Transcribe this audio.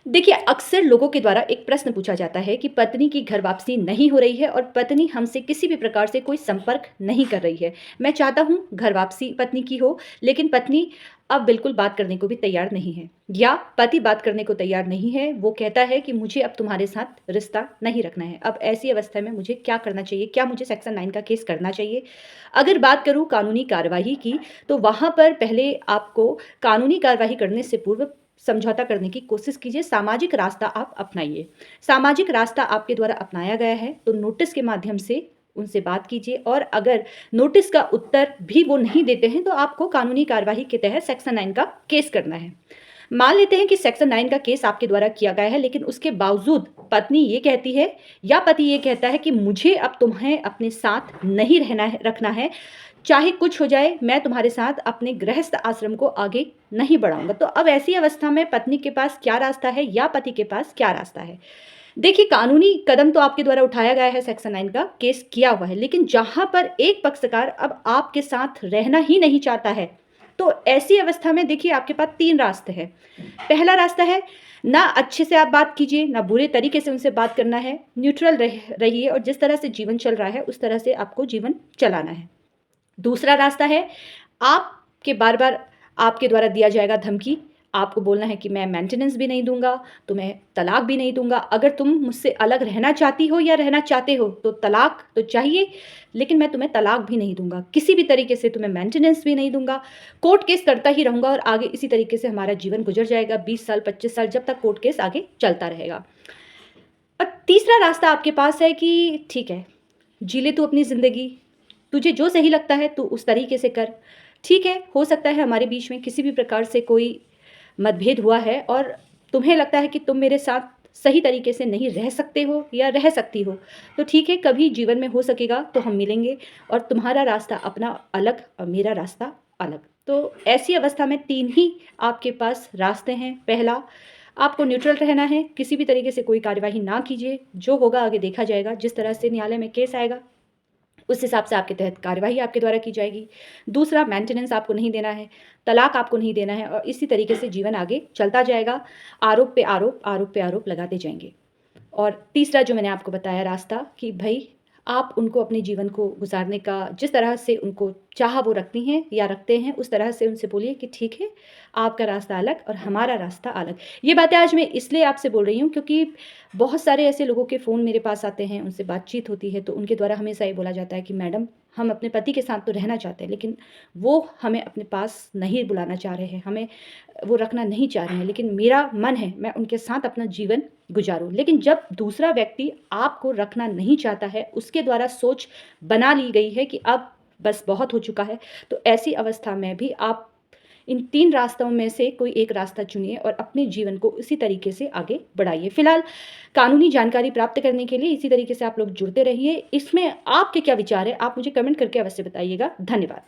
देखिए, अक्सर लोगों के द्वारा एक प्रश्न पूछा जाता है कि पत्नी की घर वापसी नहीं हो रही है और पत्नी हमसे किसी भी प्रकार से कोई संपर्क नहीं कर रही है। मैं चाहता हूँ घर वापसी पत्नी की हो, लेकिन पत्नी अब बिल्कुल बात करने को भी तैयार नहीं है या पति बात करने को तैयार नहीं है। वो कहता है कि मुझे अब तुम्हारे साथ रिश्ता नहीं रखना है। अब ऐसी अवस्था में मुझे क्या करना चाहिए? क्या मुझे सेक्शन 9 का केस करना चाहिए? अगर बात करूँ कानूनी कार्यवाही की, तो वहाँ पर पहले आपको कानूनी कार्यवाही करने से पूर्व समझौता करने की कोशिश कीजिए, सामाजिक रास्ता आप अपनाइए। सामाजिक रास्ता आपके द्वारा अपनाया गया है, तो नोटिस के माध्यम से उनसे बात कीजिए और अगर नोटिस का उत्तर भी वो नहीं देते हैं, तो आपको कानूनी कार्यवाही के तहत सेक्शन 9 का केस करना है। मान लेते हैं कि सेक्शन 9 का केस आपके द्वारा किया गया है, लेकिन उसके बावजूद पत्नी ये कहती है या पति ये कहता है कि मुझे अब तुम्हें अपने साथ नहीं रहना है रखना है, चाहे कुछ हो जाए, मैं तुम्हारे साथ अपने गृहस्थ आश्रम को आगे नहीं बढ़ाऊँगा। तो अब ऐसी अवस्था में पत्नी के पास क्या रास्ता है या पति के पास क्या रास्ता है? देखिए, कानूनी कदम तो आपके द्वारा उठाया गया है, सेक्शन 9 का केस किया हुआ है, लेकिन जहाँ पर एक पक्षकार अब आपके साथ रहना ही नहीं चाहता है, तो ऐसी अवस्था में देखिए आपके पास 3 रास्ते हैं। पहला रास्ता है, ना अच्छे से आप बात कीजिए, ना बुरे तरीके से उनसे बात करना है, न्यूट्रल रहिए और जिस तरह से जीवन चल रहा है, उस तरह से आपको जीवन चलाना है। दूसरा रास्ता है, आपके बार-बार आपके द्वारा दिया जाएगा धमकी, आपको बोलना है कि मैं मेंटेनेंस भी नहीं दूँगा, तुम्हें तलाक भी नहीं दूँगा, अगर तुम मुझसे अलग रहना चाहती हो या रहना चाहते हो, तो तलाक तो चाहिए, लेकिन मैं तुम्हें तलाक भी नहीं दूँगा, किसी भी तरीके से तुम्हें मेंटेनेंस भी नहीं दूँगा, कोर्ट केस करता ही रहूँगा और आगे इसी तरीके से हमारा जीवन गुज़र जाएगा 20 साल, 25 साल, जब तक कोर्ट केस आगे चलता रहेगा। और तीसरा रास्ता आपके पास है कि ठीक है, जी ले तू अपनी ज़िंदगी, तुझे जो सही लगता है तू उस तरीके से कर। ठीक है, हो सकता है हमारे बीच में किसी भी प्रकार से कोई मतभेद हुआ है और तुम्हें लगता है कि तुम मेरे साथ सही तरीके से नहीं रह सकते हो या रह सकती हो। तो ठीक है, कभी जीवन में हो सकेगा तो हम मिलेंगे और तुम्हारा रास्ता अपना अलग और मेरा रास्ता अलग। तो ऐसी अवस्था में 3 ही आपके पास रास्ते हैं। पहला, आपको न्यूट्रल रहना है, किसी भी तरीके से कोई कार्यवाही ना कीजिए, जो होगा आगे देखा जाएगा, जिस तरह से न्यायालय में केस आएगा उस हिसाब से आपके तहत कार्यवाही आपके द्वारा की जाएगी। दूसरा, मेंटेनेंस आपको नहीं देना है, तलाक आपको नहीं देना है और इसी तरीके से जीवन आगे चलता जाएगा। आरोप पे आरोप, आरोप पे आरोप लगाते जाएँगे। और तीसरा जो मैंने आपको बताया रास्ता कि भई आप उनको अपने जीवन को गुज़ारने का जिस तरह से उनको चाह वो रखती हैं या रखते हैं, उस तरह से उनसे बोलिए कि ठीक है, आपका रास्ता अलग और हमारा रास्ता अलग। ये बातें आज मैं इसलिए आपसे बोल रही हूँ क्योंकि बहुत सारे ऐसे लोगों के फ़ोन मेरे पास आते हैं, उनसे बातचीत होती है, तो उनके द्वारा हमेशा ये बोला जाता है कि मैडम, हम अपने पति के साथ तो रहना चाहते हैं, लेकिन वो हमें अपने पास नहीं बुलाना चाह रहे हैं, हमें वो रखना नहीं चाह रहे हैं, लेकिन मेरा मन है मैं उनके साथ अपना जीवन गुजारूँ। लेकिन जब दूसरा व्यक्ति आपको रखना नहीं चाहता है, उसके द्वारा सोच बना ली गई है कि अब बस बहुत हो चुका है, तो ऐसी अवस्था में भी आप इन 3 रास्तों में से कोई एक रास्ता चुनिए और अपने जीवन को इसी तरीके से आगे बढ़ाइए। फिलहाल कानूनी जानकारी प्राप्त करने के लिए इसी तरीके से आप लोग जुड़ते रहिए। इसमें आपके क्या विचार हैं? आप मुझे कमेंट करके अवश्य बताइएगा। धन्यवाद।